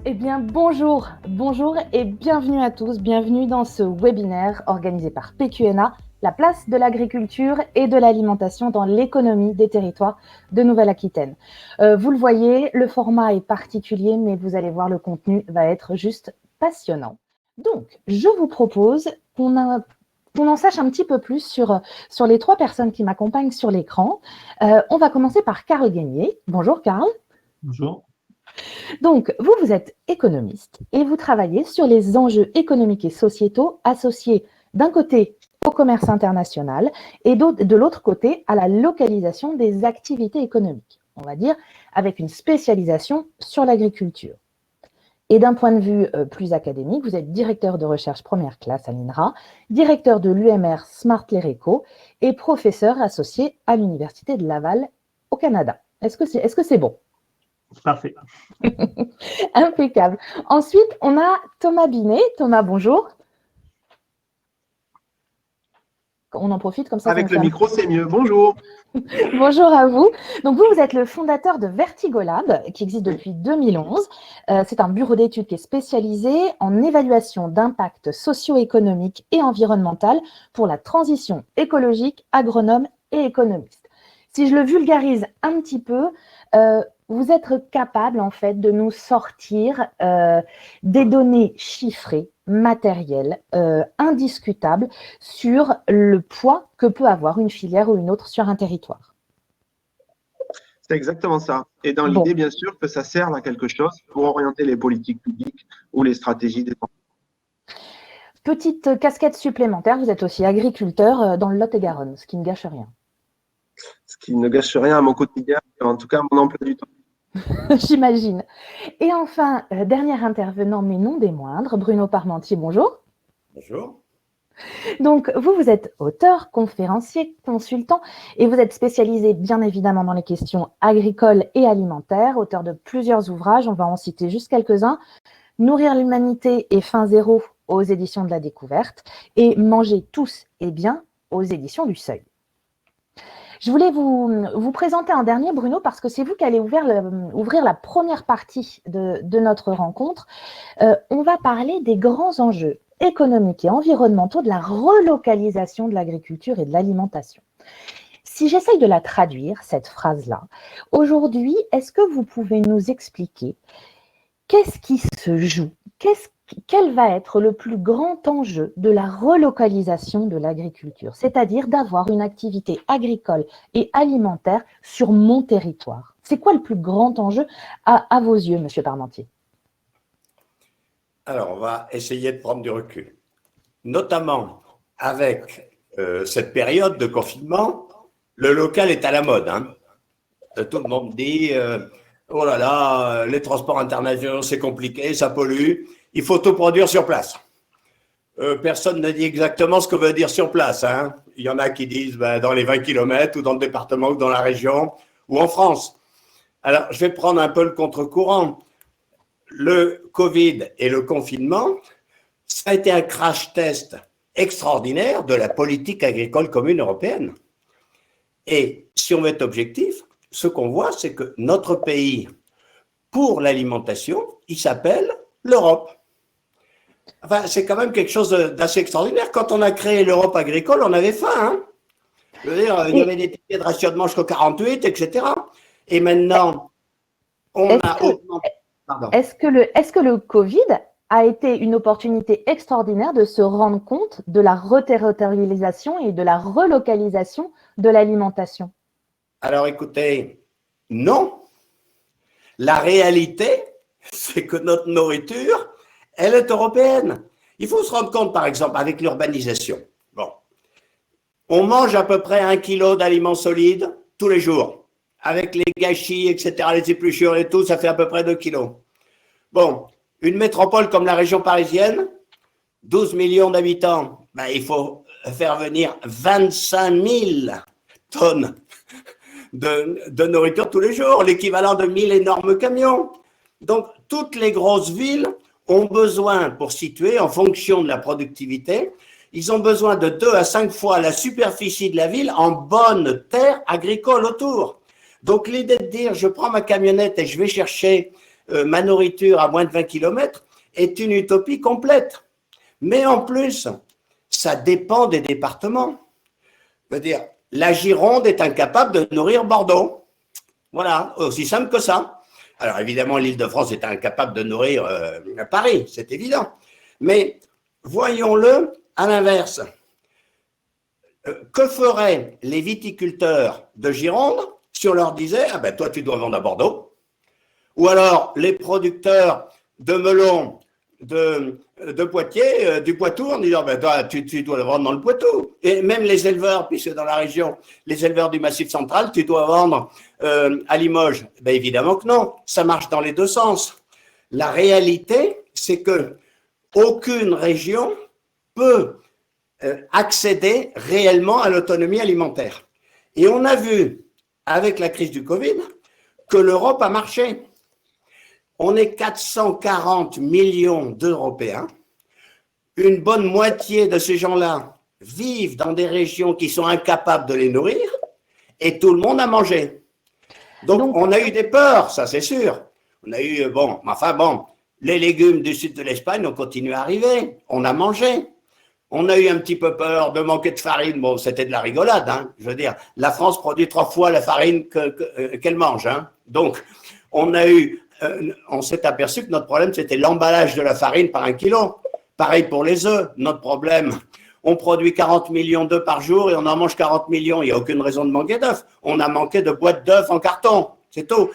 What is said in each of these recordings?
Eh bien, bonjour et bienvenue à tous, bienvenue dans ce webinaire organisé par PQNA, la place de l'agriculture et de l'alimentation dans l'économie des territoires de Nouvelle-Aquitaine. Vous le voyez, le format est particulier, mais vous allez voir, le contenu va être juste passionnant. Donc, je vous propose qu'on en sache un petit peu plus sur les trois personnes qui m'accompagnent sur l'écran. On va commencer par Karl Guénier. Bonjour Karl. Bonjour. Donc, vous êtes économiste et vous travaillez sur les enjeux économiques et sociétaux associés d'un côté au commerce international et de l'autre côté à la localisation des activités économiques, on va dire avec une spécialisation sur l'agriculture. Et d'un point de vue plus académique, vous êtes directeur de recherche première classe à l'INRA, directeur de l'UMR Smart Lereco et professeur associé à l'Université de Laval au Canada. Est-ce que c'est bon? Parfait. Impeccable. Ensuite, on a Thomas Binet. Thomas, bonjour. On en profite comme ça. Avec le micro, c'est mieux. Bonjour. Bonjour à vous. Donc, vous êtes le fondateur de Vertigolab, qui existe depuis 2011. C'est un bureau d'études qui est spécialisé en évaluation d'impact socio-économique et environnemental pour la transition écologique, agronome et économiste. Si je le vulgarise un petit peu, vous êtes capable en fait de nous sortir des données chiffrées, matérielles, indiscutables sur le poids que peut avoir une filière ou une autre sur un territoire. C'est exactement ça. Et dans l'idée, bien sûr, que ça sert à quelque chose pour orienter les politiques publiques ou les stratégies des entreprises. Petite casquette supplémentaire, vous êtes aussi agriculteur dans le Lot-et-Garonne, ce qui ne gâche rien. Ce qui ne gâche rien à mon quotidien, en tout cas à mon emploi du temps. J'imagine. Et enfin, dernier intervenant, mais non des moindres, Bruno Parmentier, bonjour. Bonjour. Donc, vous êtes auteur, conférencier, consultant, et vous êtes spécialisé bien évidemment dans les questions agricoles et alimentaires, auteur de plusieurs ouvrages, on va en citer juste quelques-uns, Nourrir l'humanité et Fin zéro aux éditions de la Découverte, et Manger tous et bien aux éditions du Seuil. Je voulais vous présenter en dernier, Bruno, parce que c'est vous qui allez ouvrir la première partie de notre rencontre. On va parler des grands enjeux économiques et environnementaux de la relocalisation de l'agriculture et de l'alimentation. Si j'essaye de la traduire, cette phrase-là, aujourd'hui, est-ce que vous pouvez nous expliquer qu'est-ce qui se joue? Quel va être le plus grand enjeu de la relocalisation de l'agriculture, c'est-à-dire d'avoir une activité agricole et alimentaire sur mon territoire? C'est quoi le plus grand enjeu à vos yeux, Monsieur Parmentier? Alors, on va essayer de prendre du recul, notamment avec cette période de confinement. Le local est à la mode. Tout le monde dit oh là là, les transports internationaux, c'est compliqué, ça pollue. Il faut tout produire sur place. Personne ne dit exactement ce que veut dire sur place. Il y en a qui disent dans les 20 km ou dans le département ou dans la région ou en France. Alors, je vais prendre un peu le contre-courant. Le Covid et le confinement, ça a été un crash test extraordinaire de la politique agricole commune européenne. Et si on veut être objectif, ce qu'on voit, c'est que notre pays, pour l'alimentation, il s'appelle l'Europe. Enfin, c'est quand même quelque chose d'assez extraordinaire. Quand on a créé l'Europe agricole, on avait faim. Je veux dire, il y avait des tickets de rationnement jusqu'au 48, etc. Et maintenant, on a augmenté. Est-ce que le Covid a été une opportunité extraordinaire de se rendre compte de la reterritorialisation et de la relocalisation de l'alimentation? Alors écoutez, non. La réalité, c'est que notre nourriture, elle est européenne. Il faut se rendre compte, par exemple, avec l'urbanisation. Bon, on mange à peu près 1 kilo d'aliments solides tous les jours. Avec les gâchis, etc., les épluchures et tout, ça fait à peu près 2 kilos. Bon, une métropole comme la région parisienne, 12 millions d'habitants, il faut faire venir 25 000 tonnes de nourriture tous les jours, l'équivalent de 1000 énormes camions. Donc, toutes les grosses villes ont besoin, pour situer en fonction de la productivité, ils ont besoin de 2 à 5 fois la superficie de la ville en bonne terre agricole autour. Donc, l'idée de dire, je prends ma camionnette et je vais chercher ma nourriture à moins de 20 km est une utopie complète. Mais en plus, ça dépend des départements. Je veux dire, la Gironde est incapable de nourrir Bordeaux. Voilà, aussi simple que ça. Alors évidemment, l'Île-de-France est incapable de nourrir Paris, c'est évident. Mais voyons-le à l'inverse. Que feraient les viticulteurs de Gironde si on leur disait « Ah ben toi, tu dois vendre à Bordeaux » ou alors les producteurs de melons de Poitiers, du Poitou, en disant ben, toi, tu dois le vendre dans le Poitou. Et même les éleveurs, puisque dans la région, les éleveurs du Massif central, tu dois vendre à Limoges. Ben, évidemment que non, ça marche dans les deux sens. La réalité, c'est que aucune région peut accéder réellement à l'autonomie alimentaire. Et on a vu, avec la crise du Covid, que l'Europe a marché. On est 440 millions d'Européens. Une bonne moitié de ces gens-là vivent dans des régions qui sont incapables de les nourrir et tout le monde a mangé. Donc on a eu des peurs, ça c'est sûr. On a eu, les légumes du sud de l'Espagne ont continué à arriver. On a mangé. On a eu un petit peu peur de manquer de farine. Bon, c'était de la rigolade, hein. Je veux dire, la France produit 3 fois la farine qu'elle mange, hein. Donc, on s'est aperçu que notre problème, c'était l'emballage de la farine par 1 kilo. Pareil pour les œufs. Notre problème, on produit 40 millions d'œufs par jour et on en mange 40 millions. Il n'y a aucune raison de manquer d'œufs. On a manqué de boîtes d'œufs en carton. C'est tout.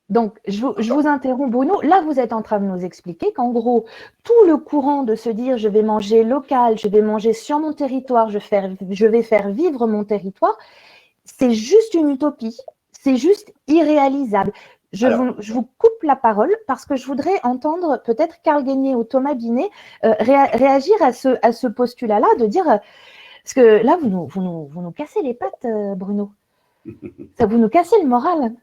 Donc, je vous interromps, Bruno. Là, vous êtes en train de nous expliquer qu'en gros, tout le courant de se dire je vais manger local, je vais manger sur mon territoire, je vais faire vivre mon territoire, c'est juste une utopie, c'est juste irréalisable. Je vous coupe la parole parce que je voudrais entendre peut-être Carl Guénier ou Thomas Binet réagir à ce postulat-là, de dire, parce que là, vous nous cassez les pattes, Bruno. Ça, vous nous cassez le moral.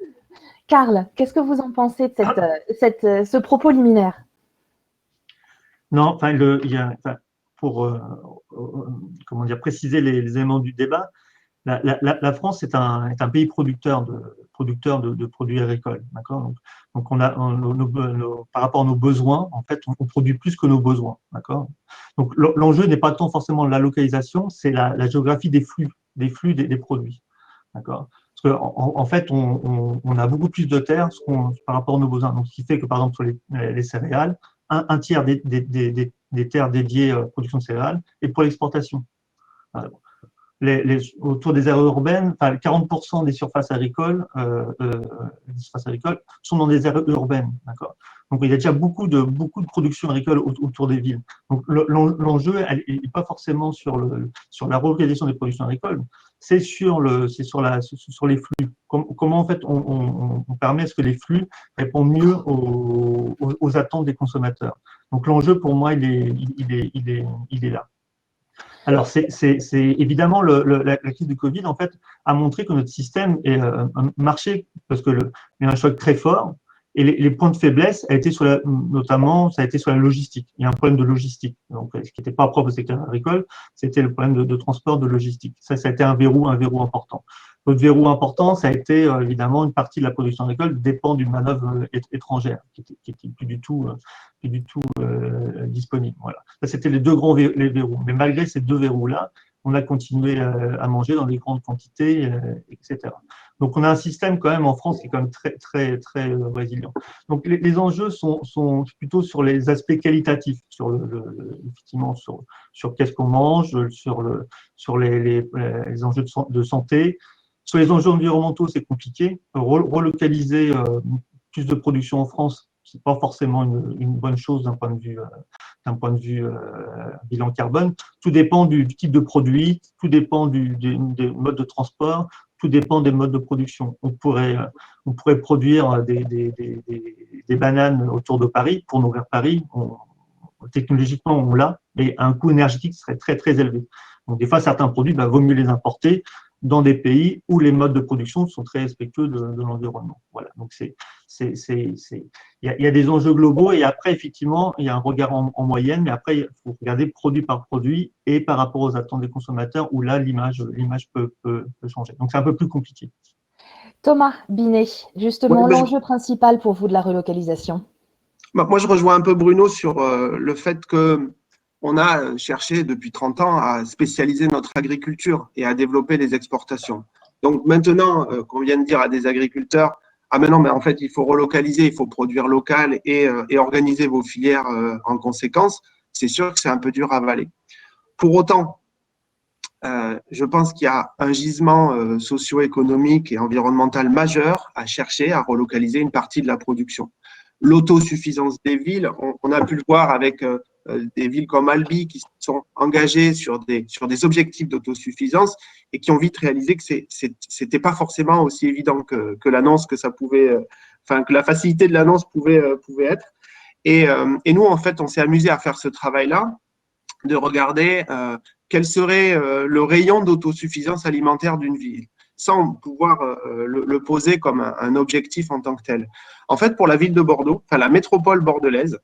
Carl, qu'est-ce que vous en pensez de ce propos liminaire? Non, enfin, pour préciser les éléments du débat, la France est un pays producteur de produits agricoles, d'accord. Donc on a par rapport à nos besoins, en fait, on produit plus que nos besoins, d'accord. Donc l'enjeu n'est pas tant forcément la localisation, c'est la géographie des flux des produits, d'accord. Parce qu'en fait, on a beaucoup plus de terres par rapport à nos besoins. Donc, ce qui fait que, par exemple, sur les céréales, un tiers des terres dédiées à la production de céréales est pour l'exportation. Autour des aires urbaines, 40% des surfaces agricoles sont dans des aires urbaines. D'accord. Donc, il y a déjà beaucoup de production agricole autour des villes. Donc, l'enjeu n'est pas forcément sur la relocalisation des productions agricoles, c'est sur les flux. Comment, en fait, on permet à ce que les flux répondent mieux aux attentes des consommateurs. Donc, l'enjeu, pour moi, il est là. Alors, c'est évidemment la crise du Covid, en fait, a montré que notre système marchait parce que il y a un choc très fort et les points de faiblesse ça a été sur la logistique. Il y a un problème de logistique. Donc, ce qui n'était pas propre au secteur agricole, c'était le problème de transport, de logistique. Ça a été un verrou important. L'autre verrou important, ça a été évidemment une partie de la production agricole dépend d'une manœuvre étrangère qui était plus du tout disponible. Voilà. Ça, c'était les deux grands verrous. Mais malgré ces deux verrous-là, on a continué à manger dans des grandes quantités, etc. Donc, on a un système quand même en France qui est quand même très, très, très résilient. Donc, les enjeux sont plutôt sur les aspects qualitatifs, effectivement, sur qu'est-ce qu'on mange, sur les enjeux de santé. Sur les enjeux environnementaux, c'est compliqué. Relocaliser plus de production en France, c'est pas forcément une bonne chose d'un point de vue bilan carbone. Tout dépend du type de produit, tout dépend des modes de transport, tout dépend des modes de production. On pourrait produire des bananes autour de Paris pour nourrir Paris. Technologiquement, on l'a, mais à un coût énergétique qui serait très, très élevé. Donc, des fois, certains produits, vaut mieux les importer dans des pays où les modes de production sont très respectueux de l'environnement. Voilà. Donc, il y a des enjeux globaux et après, effectivement, il y a un regard en moyenne, mais après, il faut regarder produit par produit et par rapport aux attentes des consommateurs où là, l'image peut changer. Donc, c'est un peu plus compliqué. Thomas Binet, justement, Ouais, l'enjeu principal pour vous de la relocalisation. moi, je rejoins un peu Bruno sur le fait que on a cherché depuis 30 ans à spécialiser notre agriculture et à développer les exportations. Donc maintenant qu'on vient de dire à des agriculteurs, ah mais non, mais en fait, il faut relocaliser, il faut produire local et organiser vos filières en conséquence, c'est sûr que c'est un peu dur à avaler. Pour autant, je pense qu'il y a un gisement socio-économique et environnemental majeur à chercher à relocaliser une partie de la production. L'autosuffisance des villes, on a pu le voir avec des villes comme Albi qui sont engagées sur des objectifs d'autosuffisance et qui ont vite réalisé que c'était pas forcément aussi évident que l'annonce que ça pouvait, enfin que la facilité de l'annonce pouvait être. Et nous, en fait, on s'est amusé à faire ce travail-là, de regarder quel serait le rayon d'autosuffisance alimentaire d'une ville, sans pouvoir le poser comme un objectif en tant que tel. En fait, pour la ville de Bordeaux, enfin la métropole bordelaise,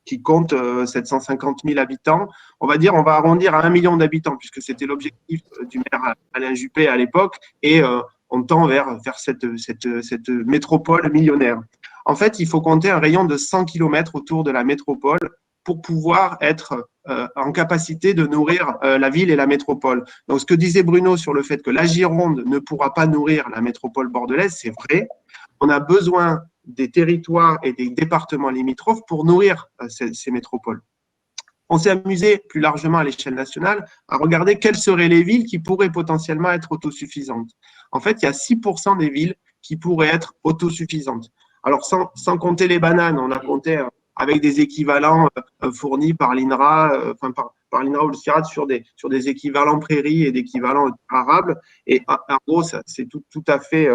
qui compte 750 000 habitants, on va dire, on va arrondir à 1 million d'habitants, puisque c'était l'objectif du maire Alain Juppé à l'époque, et on tend vers cette métropole millionnaire. En fait, il faut compter un rayon de 100 km autour de la métropole pour pouvoir être en capacité de nourrir la ville et la métropole. Donc, ce que disait Bruno sur le fait que la Gironde ne pourra pas nourrir la métropole bordelaise, c'est vrai. On a besoin des territoires et des départements limitrophes pour nourrir ces métropoles. On s'est amusé plus largement à l'échelle nationale à regarder quelles seraient les villes qui pourraient potentiellement être autosuffisantes. En fait, il y a 6% des villes qui pourraient être autosuffisantes. Alors, sans compter les bananes, on a compté avec des équivalents fournis par l'INRA, par l'INRA ou le CIRAD sur des équivalents prairies et d'équivalents arables. Et en gros, c'est tout à fait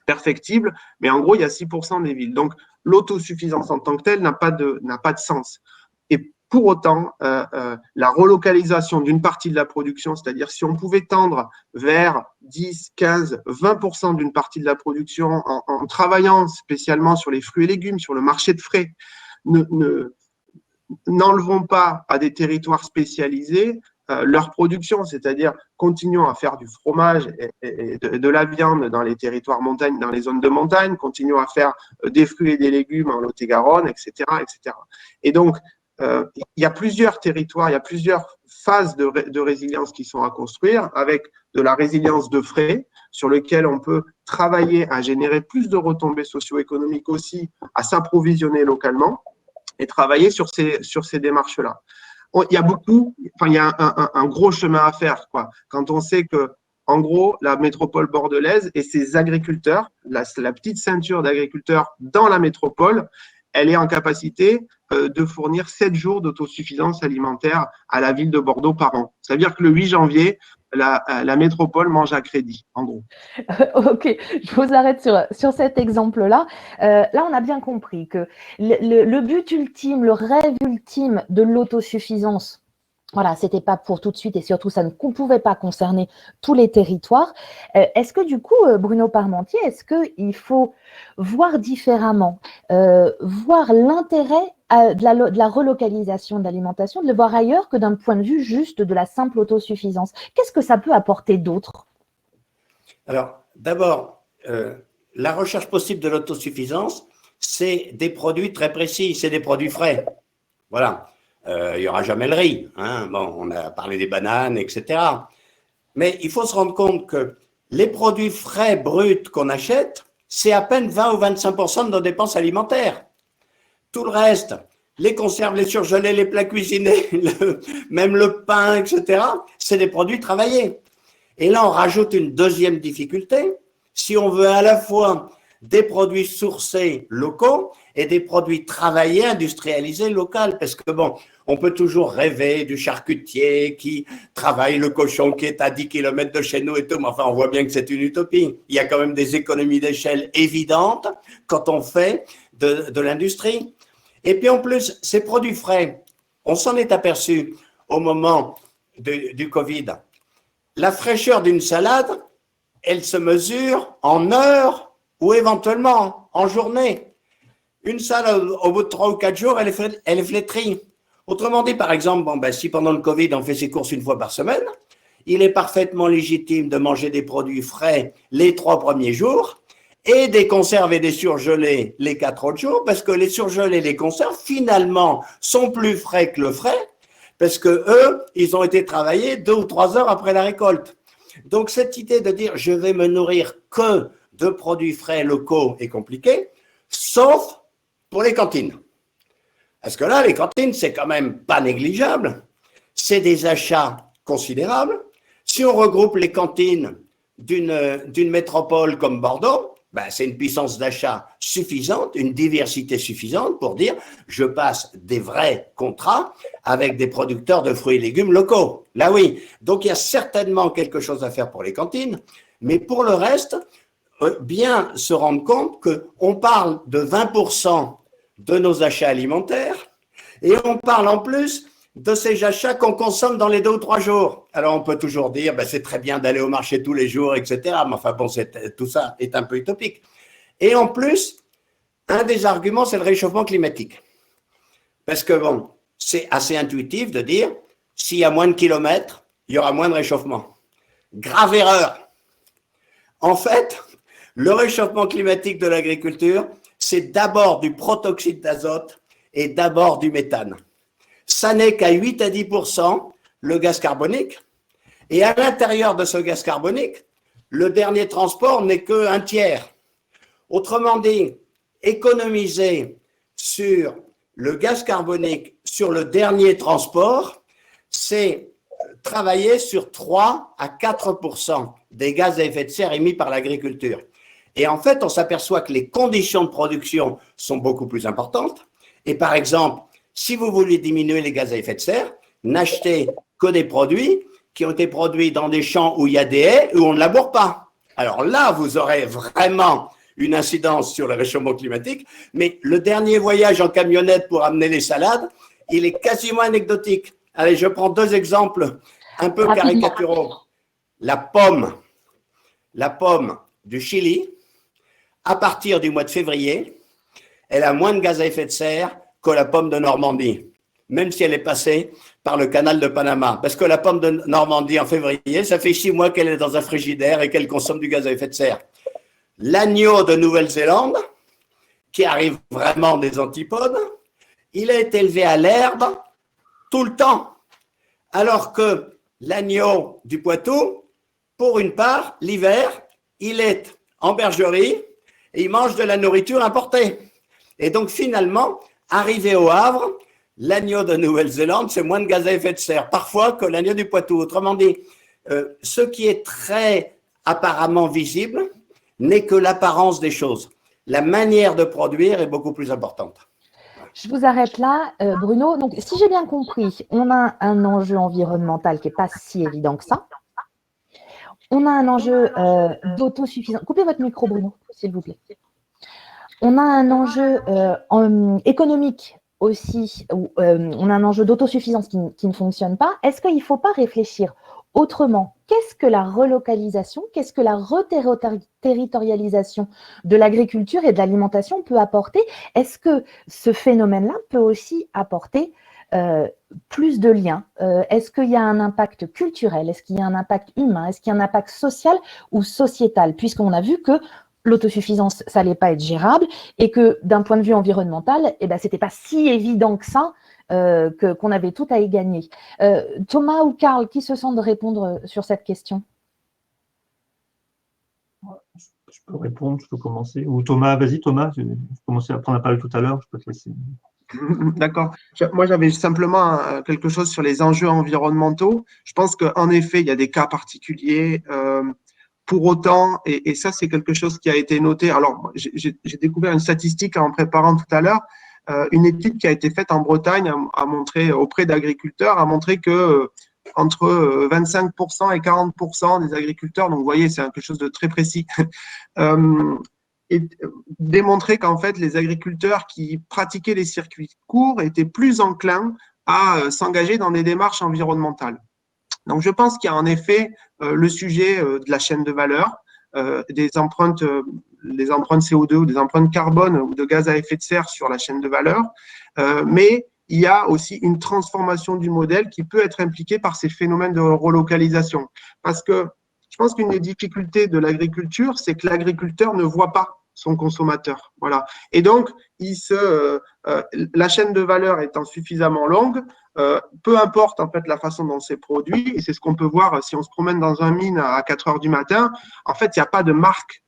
perfectible, mais en gros, il y a 6% des villes. Donc, l'autosuffisance en tant que telle n'a pas de sens. Et pour autant, la relocalisation d'une partie de la production, c'est-à-dire si on pouvait tendre vers 10, 15, 20% d'une partie de la production en travaillant spécialement sur les fruits et légumes, sur le marché de frais, n'enlevons pas à des territoires spécialisés leur production, c'est-à-dire continuons à faire du fromage et de la viande dans les territoires montagnes, dans les zones de montagne, continuons à faire des fruits et des légumes en Lot-et-Garonne, etc., etc. Et donc, il y a plusieurs territoires, il y a plusieurs phases de résilience qui sont à construire, avec de la résilience de frais, sur lequel on peut travailler à générer plus de retombées socio-économiques aussi, à s'approvisionner localement, et travailler sur ces démarches-là. Il y a un gros chemin à faire, quoi. Quand on sait que, en gros, la métropole bordelaise et ses agriculteurs, la petite ceinture d'agriculteurs dans la métropole, elle est en capacité de fournir 7 jours d'autosuffisance alimentaire à la ville de Bordeaux par an. Ça veut dire que le 8 janvier, la métropole mange à crédit, en gros. Ok, je vous arrête sur cet exemple-là. Là, on a bien compris que le but ultime, le rêve ultime de l'autosuffisance, voilà, c'était pas pour tout de suite et surtout, ça ne pouvait pas concerner tous les territoires. Est-ce que du coup, Bruno Parmentier, est-ce qu'il faut voir différemment, voir l'intérêt de la relocalisation de l'alimentation, de le voir ailleurs que d'un point de vue juste de la simple autosuffisance? Qu'est-ce que ça peut apporter d'autre? Alors, d'abord, la recherche possible de l'autosuffisance, c'est des produits très précis, c'est des produits frais. Voilà. Il n'y aura jamais le riz. Hein. Bon, on a parlé des bananes, etc. Mais il faut se rendre compte que les produits frais, bruts qu'on achète, c'est à peine 20 ou 25% de nos dépenses alimentaires. Tout le reste, les conserves, les surgelés, les plats cuisinés, même le pain, etc., c'est des produits travaillés. Et là, on rajoute une deuxième difficulté. Si on veut à la fois des produits sourcés locaux et des produits travaillés, industrialisés, locaux. Parce que bon, on peut toujours rêver du charcutier qui travaille le cochon qui est à 10 km de chez nous et tout, mais enfin, on voit bien que c'est une utopie. Il y a quand même des économies d'échelle évidentes quand on fait de l'industrie. Et puis en plus, ces produits frais, on s'en est aperçu au moment du Covid. La fraîcheur d'une salade, elle se mesure en heures ou éventuellement en journée. Une salade, au bout de 3 ou 4 jours, elle est flétrie. Autrement dit, par exemple, si pendant le Covid, on fait ses courses une fois par semaine, il est parfaitement légitime de manger des produits frais les 3 premiers jours et des conserves et des surgelés les 4 autres jours, parce que les surgelés et les conserves, finalement, sont plus frais que le frais, parce que eux, ils ont été travaillés 2 ou 3 heures après la récolte. Donc, cette idée de dire je vais me nourrir que de produits frais locaux est compliquée, sauf pour les cantines. Parce que là, les cantines, c'est quand même pas négligeable. C'est des achats considérables. Si on regroupe les cantines d'une métropole comme Bordeaux, ben, c'est une puissance d'achat suffisante, une diversité suffisante pour dire je passe des vrais contrats avec des producteurs de fruits et légumes locaux. Là, oui. Donc, il y a certainement quelque chose à faire pour les cantines, mais pour le reste, bien se rendre compte qu'on parle de 20% de nos achats alimentaires et on parle en plus de ces achats qu'on consomme dans les 2 ou 3 jours. Alors, on peut toujours dire, ben, c'est très bien d'aller au marché tous les jours, etc. Mais enfin, bon, tout ça est un peu utopique. Et en plus, un des arguments, c'est le réchauffement climatique. Parce que, bon, c'est assez intuitif de dire, s'il y a moins de kilomètres, il y aura moins de réchauffement. Grave erreur. En fait, le réchauffement climatique de l'agriculture, c'est d'abord du protoxyde d'azote et d'abord du méthane. Ça n'est qu'à 8 à 10% le gaz carbonique. Et à l'intérieur de ce gaz carbonique, le dernier transport n'est qu'un tiers. Autrement dit, économiser sur le gaz carbonique, sur le dernier transport, c'est travailler sur 3 à 4% des gaz à effet de serre émis par l'agriculture. Et en fait, on s'aperçoit que les conditions de production sont beaucoup plus importantes. Et par exemple, si vous voulez diminuer les gaz à effet de serre, n'achetez que des produits qui ont été produits dans des champs où il y a des haies, où on ne laboure pas. Alors là, vous aurez vraiment une incidence sur le réchauffement climatique, mais le dernier voyage en camionnette pour amener les salades, il est quasiment anecdotique. Allez, je prends 2 exemples un peu caricaturaux. La pomme du Chili, à partir du mois de février, elle a moins de gaz à effet de serre que la pomme de Normandie, même si elle est passée par le canal de Panama. Parce que la pomme de Normandie en février, ça fait 6 mois qu'elle est dans un frigidaire et qu'elle consomme du gaz à effet de serre. L'agneau de Nouvelle-Zélande, qui arrive vraiment des antipodes, il a été élevé à l'herbe tout le temps. Alors que l'agneau du Poitou, pour une part, l'hiver, il est en bergerie et il mange de la nourriture importée. Et donc finalement, arrivé au Havre, l'agneau de Nouvelle-Zélande, c'est moins de gaz à effet de serre, parfois, que l'agneau du Poitou. Autrement dit, ce qui est très apparemment visible n'est que l'apparence des choses. La manière de produire est beaucoup plus importante. Je vous arrête là, Bruno. Donc, si j'ai bien compris, on a un enjeu environnemental qui n'est pas si évident que ça. On a un enjeu d'autosuffisance. Coupez votre micro, Bruno, s'il vous plaît. On a un enjeu économique aussi, on a un enjeu d'autosuffisance qui ne fonctionne pas. Est-ce qu'il ne faut pas réfléchir autrement? Qu'est-ce que la relocalisation, qu'est-ce que la reterritorialisation de l'agriculture et de l'alimentation peut apporter? Est-ce que ce phénomène-là peut aussi apporter plus de liens? Est-ce qu'il y a un impact culturel? Est-ce qu'il y a un impact humain? Est-ce qu'il y a un impact social ou sociétal? Puisqu'on a vu que l'autosuffisance, ça n'allait pas être gérable et que d'un point de vue environnemental, eh ben, ce n'était pas si évident que ça qu'on avait tout à y gagner. Thomas ou Karl, qui se sent de répondre sur cette question? Je peux répondre, je peux commencer. Ou Thomas, vas-y Thomas, je commençais à prendre la parole tout à l'heure, je peux te laisser. D'accord. Moi, j'avais simplement quelque chose sur les enjeux environnementaux. Je pense qu'en effet, il y a des cas particuliers. Pour autant, et ça, c'est quelque chose qui a été noté. Alors, j'ai découvert une statistique en préparant tout à l'heure. Une étude qui a été faite en Bretagne a montré, auprès d'agriculteurs, a montré que entre 25% et 40% des agriculteurs, donc vous voyez, c'est quelque chose de très précis, et démontrer qu'en fait, les agriculteurs qui pratiquaient les circuits courts étaient plus enclins à s'engager dans des démarches environnementales. Donc, je pense qu'il y a en effet le sujet de la chaîne de valeur, des empreintes, les empreintes CO2 ou des empreintes carbone ou de gaz à effet de serre sur la chaîne de valeur, mais il y a aussi une transformation du modèle qui peut être impliquée par ces phénomènes de relocalisation. Parce que je pense qu'une des difficultés de l'agriculture, c'est que l'agriculteur ne voit pas son consommateur. Voilà. Et donc, la chaîne de valeur étant suffisamment longue, peu importe en fait la façon dont c'est produit, et c'est ce qu'on peut voir si on se promène dans un mine à 4 heures du matin, en fait, il n'y a pas de marque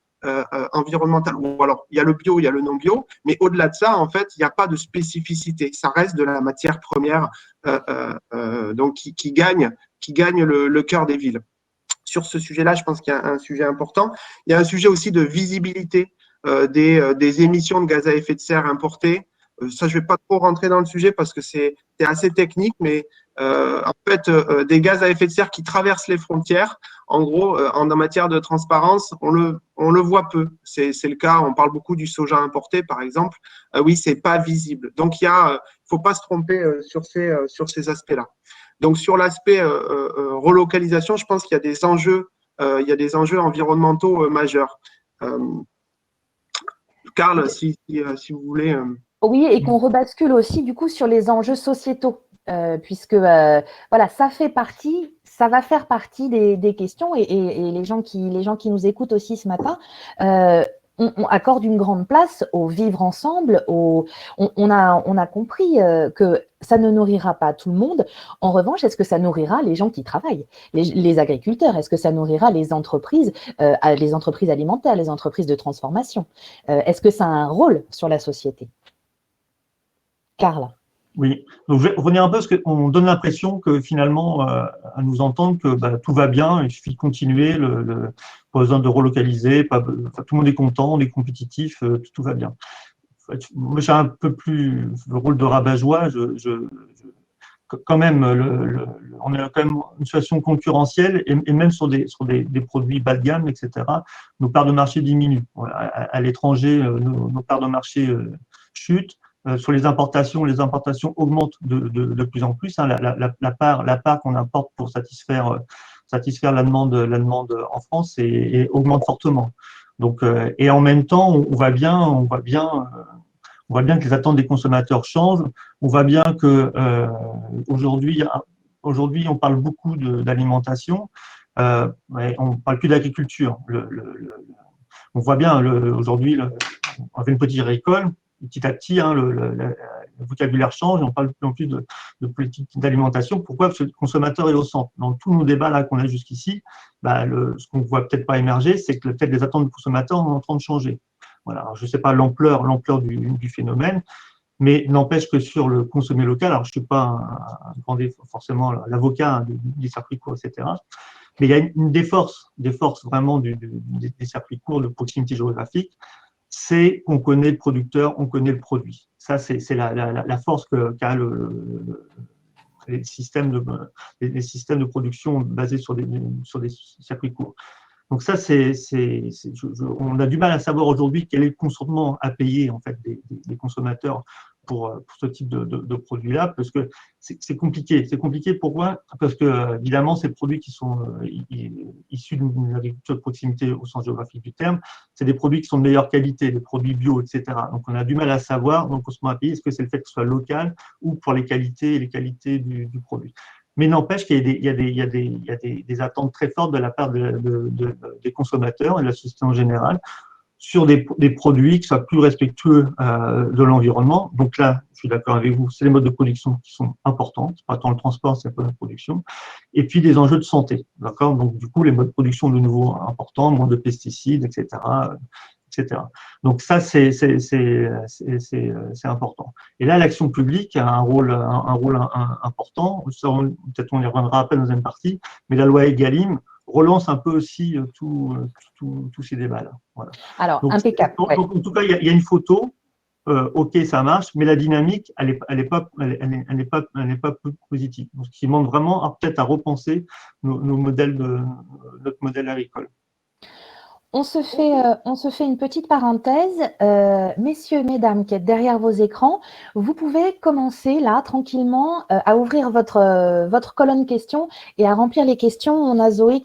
environnementale. Ou alors, il y a le bio, il y a le non bio, mais au-delà de ça, en fait, il n'y a pas de spécificité. Ça reste de la matière première donc qui gagne le cœur des villes. Sur ce sujet-là, je pense qu'il y a un sujet important. Il y a un sujet aussi de visibilité des émissions de gaz à effet de serre importées. Ça, je ne vais pas trop rentrer dans le sujet parce que c'est assez technique, mais en fait, des gaz à effet de serre qui traversent les frontières, en gros, en matière de transparence, on le voit peu. C'est le cas, on parle beaucoup du soja importé, par exemple. Oui, c'est pas visible. Donc, il faut pas se tromper sur ces aspects-là. Donc, sur l'aspect relocalisation, je pense qu'il y a des enjeux environnementaux majeurs. Karl, si vous voulez. Oui, et qu'on rebascule aussi du coup sur les enjeux sociétaux, puisque voilà, ça va faire partie des questions et les gens qui nous écoutent aussi ce matin. On accorde une grande place au vivre ensemble, on a compris que ça ne nourrira pas tout le monde. En revanche, est-ce que ça nourrira les gens qui travaillent, les agriculteurs? Est-ce que ça nourrira les entreprises alimentaires, les entreprises de transformation? Est-ce que ça a un rôle sur la société? Karl. Oui, donc je vais revenir un peu parce qu'on donne l'impression que finalement, à nous entendre, que tout va bien, il suffit de continuer, pas besoin de relocaliser, tout le monde est content, on est compétitif, tout va bien. En fait, moi, j'ai un peu plus le rôle de rabat-joie. Quand même, on est quand même une situation concurrentielle et même sur des produits bas de gamme, etc. Nos parts de marché diminuent. Voilà, à l'étranger, nos parts de marché chutent. Sur les importations augmentent de plus en plus. Hein. La part qu'on importe pour satisfaire la demande en France et augmente fortement. Donc, et en même temps, on voit bien que les attentes des consommateurs changent. On voit bien que aujourd'hui, on parle beaucoup d'alimentation, mais on ne parle plus d'agriculture. On voit bien aujourd'hui, on fait une petite récolte. Petit à petit, hein, le vocabulaire change, on parle de plus en plus de politique d'alimentation. Pourquoi? Parce que le consommateur est au centre. Dans tous nos débats là qu'on a jusqu'ici, ce qu'on ne voit peut-être pas émerger, c'est que peut-être les attentes du consommateur sont en train de changer. Voilà. Alors, je ne sais pas l'ampleur du phénomène, mais n'empêche que sur le consommer local, alors je ne suis pas forcément l'avocat des circuits courts, etc. Mais il y a des forces vraiment des circuits courts de proximité géographique, c'est qu'on connaît le producteur, on connaît le produit. Ça, c'est la force qu'a les systèmes de production basés sur des circuits courts. Donc ça, on a du mal à savoir aujourd'hui quel est le consentement à payer en fait des consommateurs pour ce type de produit-là, parce que c'est compliqué. C'est compliqué pourquoi? Parce que évidemment, ces produits qui sont issus d'une agriculture de proximité au sens géographique du terme, c'est des produits qui sont de meilleure qualité, des produits bio, etc. Donc on a du mal à savoir, donc consentement à payer, est-ce que c'est le fait que ce soit local ou pour les qualités du produit. Mais n'empêche qu'il y a des attentes très fortes de la part des consommateurs et de la société en général sur des produits qui soient plus respectueux de l'environnement. Donc là, je suis d'accord avec vous, c'est les modes de production qui sont importants. C'est pas tant le transport, c'est la production. Et puis des enjeux de santé, d'accord. Donc du coup, les modes de production de nouveau importants, moins de pesticides, etc. Donc ça, c'est important. Et là, l'action publique a un rôle important. Peut-être on y reviendra après dans la deuxième partie, mais la loi Egalim relance un peu aussi tous ces débats-là. Voilà. Alors, donc, impeccable. Donc, en tout cas, il y a une photo. Ok, ça marche, mais la dynamique, elle n'est pas positive. Donc, ce qui demande vraiment peut-être à repenser notre modèle agricole. On se fait une petite parenthèse. Messieurs, mesdames qui êtes derrière vos écrans, vous pouvez commencer là, tranquillement, à ouvrir votre colonne questions et à remplir les questions. On a Zoé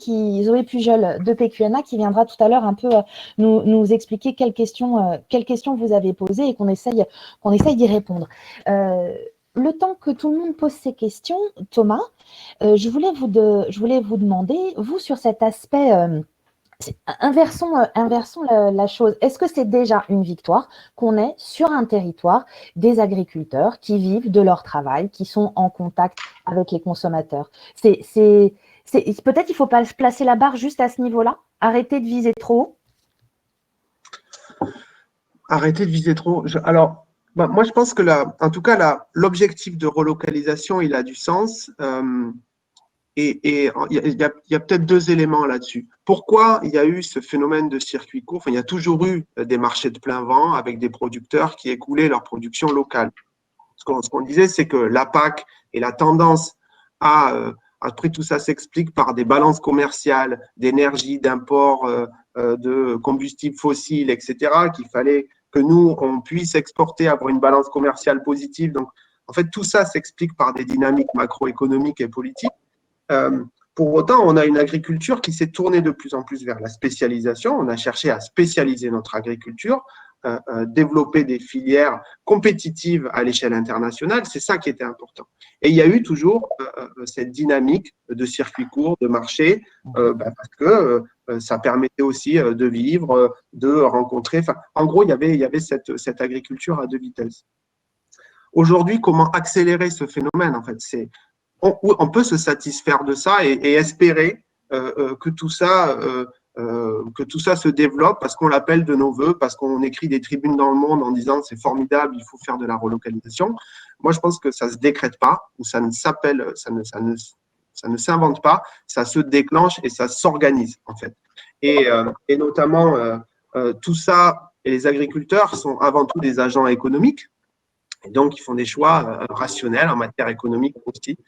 Pujol de PQNA qui viendra tout à l'heure un peu nous expliquer quelles questions vous avez posées et qu'on essaye d'y répondre. Le temps que tout le monde pose ses questions, Thomas, je voulais vous demander, vous, sur cet aspect Inversons la chose. Est-ce que c'est déjà une victoire qu'on ait sur un territoire des agriculteurs qui vivent de leur travail, qui sont en contact avec les consommateurs? Peut-être qu'il ne faut pas placer la barre juste à ce niveau-là, arrêter de viser trop haut. Arrêter de viser trop. Alors, moi, je pense que en tout cas, l'objectif de relocalisation, il a du sens. Et il y a peut-être deux éléments là-dessus. Pourquoi il y a eu ce phénomène de circuit court? Enfin, il y a toujours eu des marchés de plein vent avec des producteurs qui écoulaient leur production locale. Ce qu'on disait, c'est que la PAC et la tendance après tout ça s'explique par des balances commerciales, d'énergie, d'import de combustibles fossiles, etc., qu'il fallait que nous, on puisse exporter, avoir une balance commerciale positive. Donc, en fait, tout ça s'explique par des dynamiques macroéconomiques et politiques. Pour autant, on a une agriculture qui s'est tournée de plus en plus vers la spécialisation. On a cherché à spécialiser notre agriculture, développer des filières compétitives à l'échelle internationale. C'est ça qui était important. Et il y a eu toujours cette dynamique de circuit court, de marché, parce que ça permettait aussi de vivre, de rencontrer. Enfin, en gros, il y avait cette agriculture à deux vitesses. Aujourd'hui, comment accélérer ce phénomène? En fait, on peut se satisfaire de ça et espérer que tout ça se développe parce qu'on l'appelle de nos voeux, parce qu'on écrit des tribunes dans le monde en disant c'est formidable, il faut faire de la relocalisation. Moi, je pense que ça ne se décrète pas ou ça ne s'invente pas, ça se déclenche et ça s'organise en fait. Et notamment, tout ça, et les agriculteurs sont avant tout des agents économiques. Et donc, ils font des choix rationnels en matière économique aussi.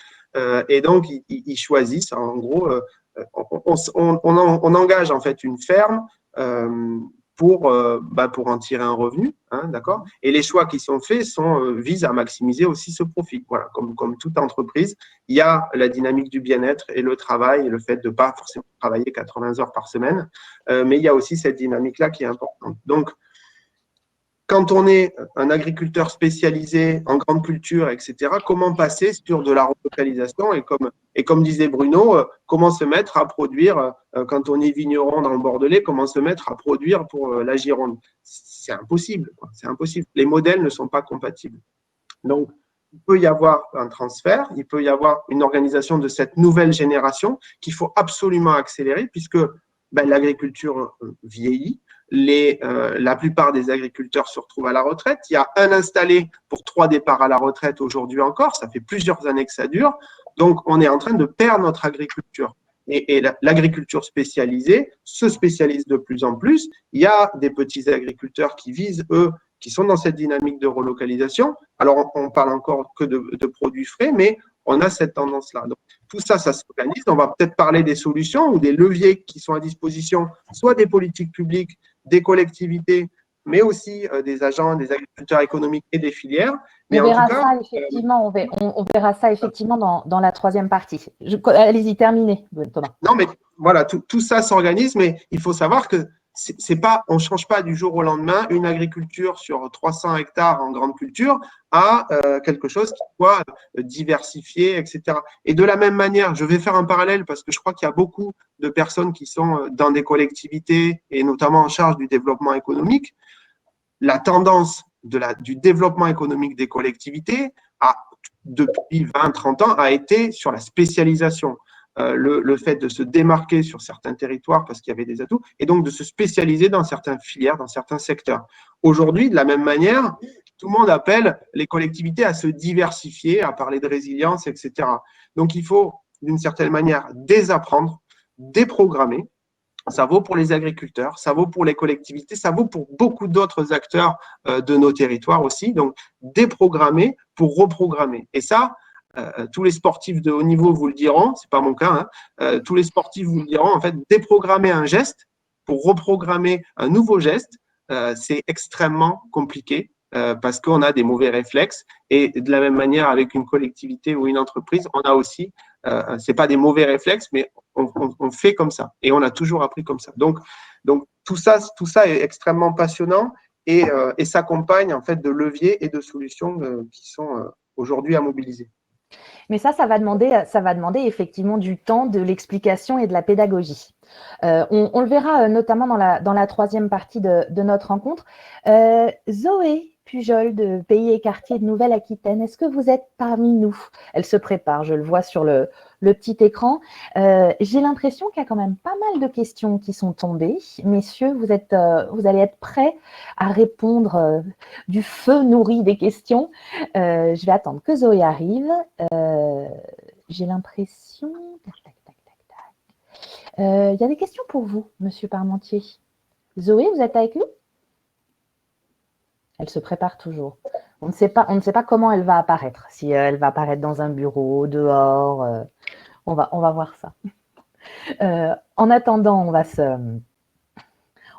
Et donc, ils choisissent, en gros, on engage en fait une ferme pour en tirer un revenu, hein, d'accord. Et les choix qui sont faits visent à maximiser aussi ce profit. Voilà, comme toute entreprise, il y a la dynamique du bien-être et le travail et le fait de ne pas forcément travailler 80 heures par semaine, mais il y a aussi cette dynamique-là qui est importante. Donc, quand on est un agriculteur spécialisé en grande culture, etc., comment passer sur de la relocalisation et comme disait Bruno, comment se mettre à produire, quand on est vigneron dans le Bordelais, comment se mettre à produire pour la Gironde? C'est impossible, quoi. C'est impossible. Les modèles ne sont pas compatibles. Donc, il peut y avoir un transfert, il peut y avoir une organisation de cette nouvelle génération qu'il faut absolument accélérer puisque l'agriculture vieillit. La plupart des agriculteurs se retrouvent à la retraite. Il y a un installé pour 3 départs à la retraite aujourd'hui encore. Ça fait plusieurs années que ça dure. Donc, on est en train de perdre notre agriculture. Et l'agriculture spécialisée se spécialise de plus en plus. Il y a des petits agriculteurs qui visent, eux, qui sont dans cette dynamique de relocalisation. Alors, on parle encore que de produits frais, mais on a cette tendance-là. Donc, tout ça, ça s'organise. On va peut-être parler des solutions ou des leviers qui sont à disposition, soit des politiques publiques, des collectivités, mais aussi des agents, des agriculteurs économiques et des filières. Mais on verra ça effectivement dans la troisième partie. Allez-y, terminez, Thomas. Non, mais voilà, tout ça s'organise, mais il faut savoir que on ne change pas du jour au lendemain une agriculture sur 300 hectares en grande culture à quelque chose qui soit diversifié, etc. Et de la même manière, je vais faire un parallèle parce que je crois qu'il y a beaucoup de personnes qui sont dans des collectivités et notamment en charge du développement économique. La tendance du développement économique des collectivités depuis 20-30 ans a été sur la spécialisation. Le fait de se démarquer sur certains territoires parce qu'il y avait des atouts et donc de se spécialiser dans certaines filières, dans certains secteurs. Aujourd'hui, de la même manière, tout le monde appelle les collectivités à se diversifier, à parler de résilience, etc. Donc, il faut, d'une certaine manière, désapprendre, déprogrammer. Ça vaut pour les agriculteurs, ça vaut pour les collectivités, ça vaut pour beaucoup d'autres acteurs de nos territoires aussi. Donc, déprogrammer pour reprogrammer. Et ça, tous les sportifs de haut niveau vous le diront, c'est pas mon cas, hein, tous les sportifs vous le diront, en fait, déprogrammer un geste pour reprogrammer un nouveau geste, c'est extrêmement compliqué parce qu'on a des mauvais réflexes et de la même manière avec une collectivité ou une entreprise, on a aussi, c'est pas des mauvais réflexes, mais on fait comme ça et on a toujours appris comme ça. Donc tout ça est extrêmement passionnant et s'accompagne en fait de leviers et de solutions qui sont aujourd'hui à mobiliser. Mais ça va demander effectivement du temps, de l'explication et de la pédagogie. On le verra notamment dans la troisième partie de notre rencontre. Zoé Pujol de Pays et Quartiers de Nouvelle-Aquitaine, est-ce que vous êtes parmi nous? Elle se prépare, je le vois sur le petit écran. J'ai l'impression qu'il y a quand même pas mal de questions qui sont tombées. Messieurs, vous allez être prêts à répondre du feu nourri des questions. Je vais attendre que Zoé arrive. J'ai l'impression… Il y a des questions pour vous, Monsieur Parmentier. Zoé, vous êtes avec nous? Elle se prépare toujours. On ne sait pas comment elle va apparaître. Si elle va apparaître dans un bureau, dehors, on va voir ça. En attendant,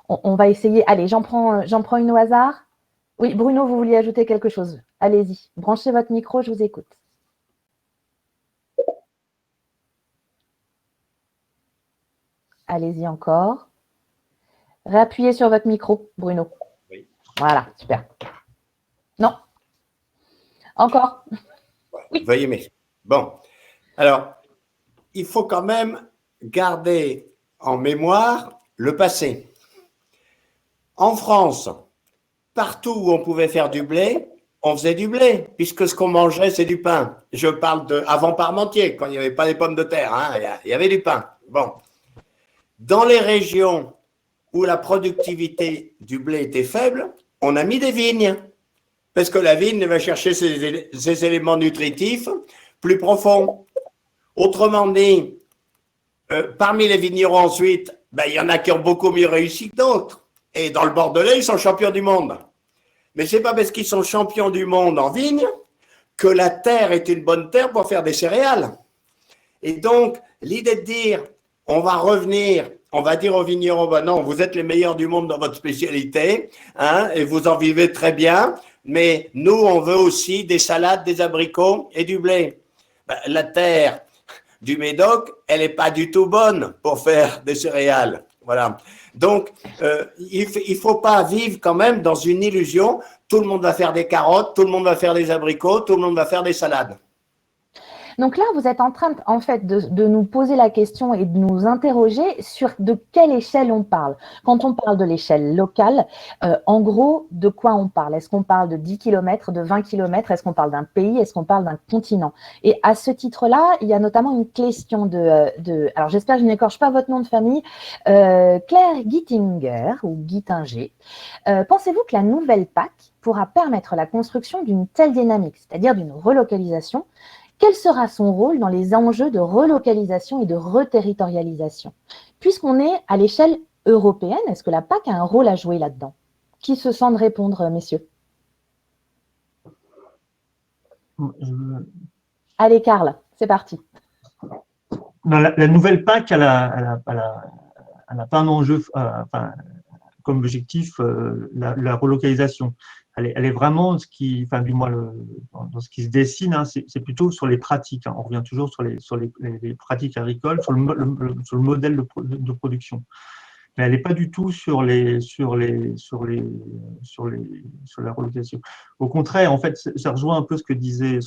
on va essayer. Allez, j'en prends une au hasard. Oui, Bruno, vous vouliez ajouter quelque chose? Allez-y, branchez votre micro, je vous écoute. Allez-y encore. Réappuyez sur votre micro, Bruno. Oui. Voilà, super. Non. Encore. Oui. Veuillez m'excuser. Bon. Alors, il faut quand même garder en mémoire le passé. En France, partout où on pouvait faire du blé, on faisait du blé, puisque ce qu'on mangeait, c'est du pain. Je parle de avant Parmentier, quand il n'y avait pas les pommes de terre, hein, il y avait du pain. Bon. Dans les régions où la productivité du blé était faible, on a mis des vignes, parce que la vigne va chercher ses éléments nutritifs plus profonds. Autrement dit, parmi les vignerons ensuite, il y en a qui ont beaucoup mieux réussi que d'autres. Et dans le Bordelais, ils sont champions du monde. Mais ce n'est pas parce qu'ils sont champions du monde en vigne que la terre est une bonne terre pour faire des céréales. Et donc, l'idée de dire, on va revenir, on va dire aux vignerons, non, vous êtes les meilleurs du monde dans votre spécialité, hein, et vous en vivez très bien, mais nous, on veut aussi des salades, des abricots et du blé. La terre du Médoc, elle n'est pas du tout bonne pour faire des céréales. Voilà. Donc, il ne faut pas vivre quand même dans une illusion. Tout le monde va faire des carottes, tout le monde va faire des abricots, tout le monde va faire des salades. Donc là, vous êtes en train, en fait, de nous poser la question et de nous interroger sur de quelle échelle on parle. Quand on parle de l'échelle locale, en gros, de quoi on parle? Est-ce qu'on parle de 10 km, de 20 km? Est-ce qu'on parle d'un pays? Est-ce qu'on parle d'un continent? Et à ce titre-là, il y a notamment une question alors j'espère que je n'écorche pas votre nom de famille, Claire Gittinger, ou Gittinger. Pensez-vous que la nouvelle PAC pourra permettre la construction d'une telle dynamique, c'est-à-dire d'une relocalisation? Quel sera son rôle dans les enjeux de relocalisation et de reterritorialisation? Puisqu'on est à l'échelle européenne, est-ce que la PAC a un rôle à jouer là-dedans? Qui se sent de répondre, messieurs? Allez, Karl, c'est parti. Non, la nouvelle PAC, elle n'a pas un enjeu comme objectif la relocalisation. Elle est vraiment ce qui, du moins dans ce qui se dessine, hein, c'est plutôt sur les pratiques. Hein. On revient toujours sur les pratiques agricoles, sur le modèle de production. Mais elle n'est pas du tout sur la relocalisation. Au contraire, en fait, ça rejoint un peu ce que disait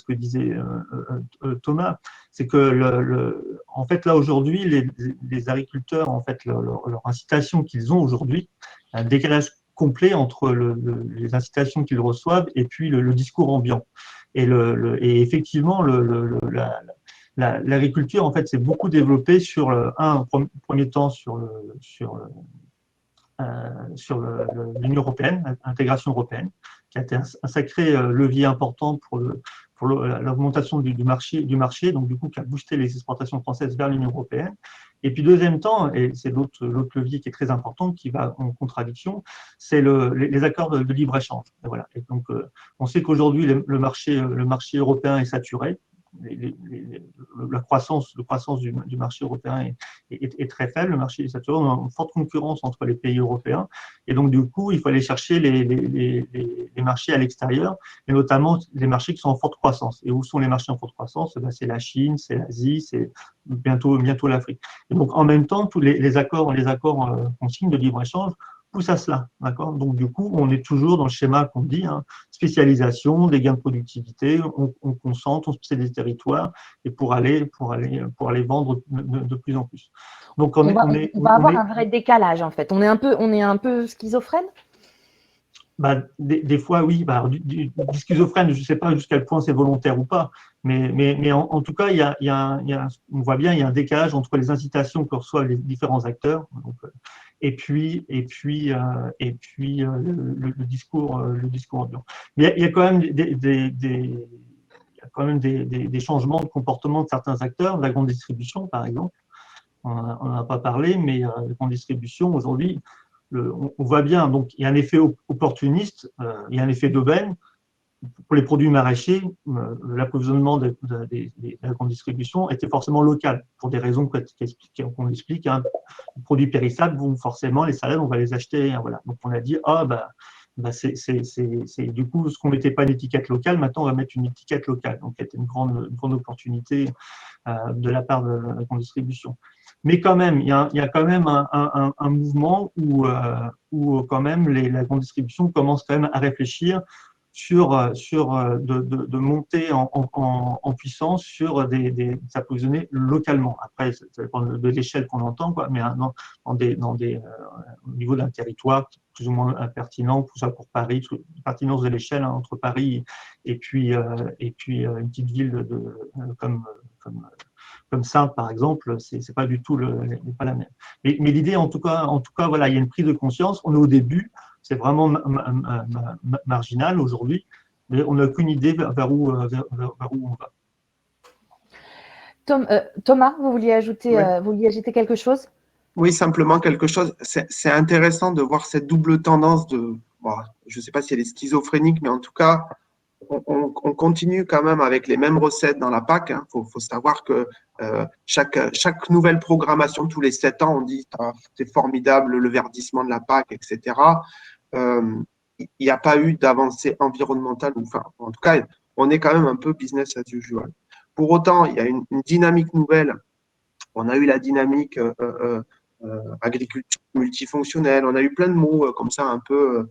Thomas, c'est que en fait là aujourd'hui, les agriculteurs, en fait, leur incitation qu'ils ont aujourd'hui, un décalage complet entre les incitations qu'ils reçoivent et puis le discours ambiant. Et effectivement, l'agriculture, en fait, s'est beaucoup développée sur en premier temps sur l'Union européenne, l'intégration européenne, qui a été un sacré levier important pour l'augmentation du marché, donc du coup qui a boosté les exportations françaises vers l'Union européenne. Et puis deuxième temps, et c'est l'autre levier qui est très important, qui va en contradiction, c'est les accords de libre-échange. Voilà. Et donc on sait qu'aujourd'hui le marché européen est saturé. La croissance du marché européen est très faible, le marché est saturé, on a une forte concurrence entre les pays européens, et donc du coup il faut aller chercher les marchés à l'extérieur, et notamment les marchés qui sont en forte croissance. Et où sont les marchés en forte croissance? C'est la Chine, c'est l'Asie, c'est bientôt l'Afrique. Et donc en même temps, tous les accords qu'on signe de libre-échange pousse à cela. D'accord. Donc, du coup, on est toujours dans le schéma qu'on dit, hein, spécialisation, des gains de productivité, on concentre, on spécialise des territoires et pour aller vendre de plus en plus. Donc, on va avoir un vrai décalage, en fait. On est un peu schizophrène. Bah, des fois, oui. Bah, du schizophrène, je ne sais pas jusqu'à quel point c'est volontaire ou pas, mais en tout cas, on voit bien, il y a un décalage entre les incitations que reçoivent les différents acteurs, donc, et puis le discours ambiant. Mais il y a quand même des changements de comportement de certains acteurs, de la grande distribution, par exemple. On n'en a pas parlé, mais la grande distribution, aujourd'hui, on voit bien, donc il y a un effet opportuniste, il y a un effet d'aubaine. Pour les produits maraîchers, l'approvisionnement de la grande distribution était forcément local, pour des raisons qu'on explique. Hein. Les produits périssables, forcément, les salades, on va les acheter. Voilà. Donc on a dit, c'est du coup, ce qu'on ne mettait pas une étiquette locale, maintenant on va mettre une étiquette locale. Donc c'était une grande opportunité de la part de la grande distribution. Mais quand même, il y a quand même un mouvement où quand même la grande distribution commence quand même à réfléchir sur de monter en puissance sur s'approvisionner localement. Après, ça dépend de l'échelle qu'on entend, quoi, mais au niveau d'un territoire plus ou moins pertinent, tout ça pour Paris, pertinence de l'échelle, hein, entre Paris et puis une petite ville comme Saintes, par exemple, c'est pas du tout pas la même. Mais l'idée, en tout cas, voilà, il y a une prise de conscience. On est au début, c'est vraiment marginal aujourd'hui, mais on n'a aucune idée vers où on va. Thomas, vous vouliez ajouter quelque chose? Oui, simplement quelque chose. C'est intéressant de voir cette double tendance je ne sais pas si elle est schizophrénique, mais en tout cas, on continue quand même avec les mêmes recettes dans la PAC. Hein. Faut savoir que chaque nouvelle programmation, tous les 7 ans, on dit c'est formidable le verdissement de la PAC, etc. Il n'y a pas eu d'avancée environnementale. En tout cas, on est quand même un peu business as usual. Pour autant, il y a une dynamique nouvelle. On a eu la dynamique agriculture multifonctionnelle. On a eu plein de mots comme ça un peu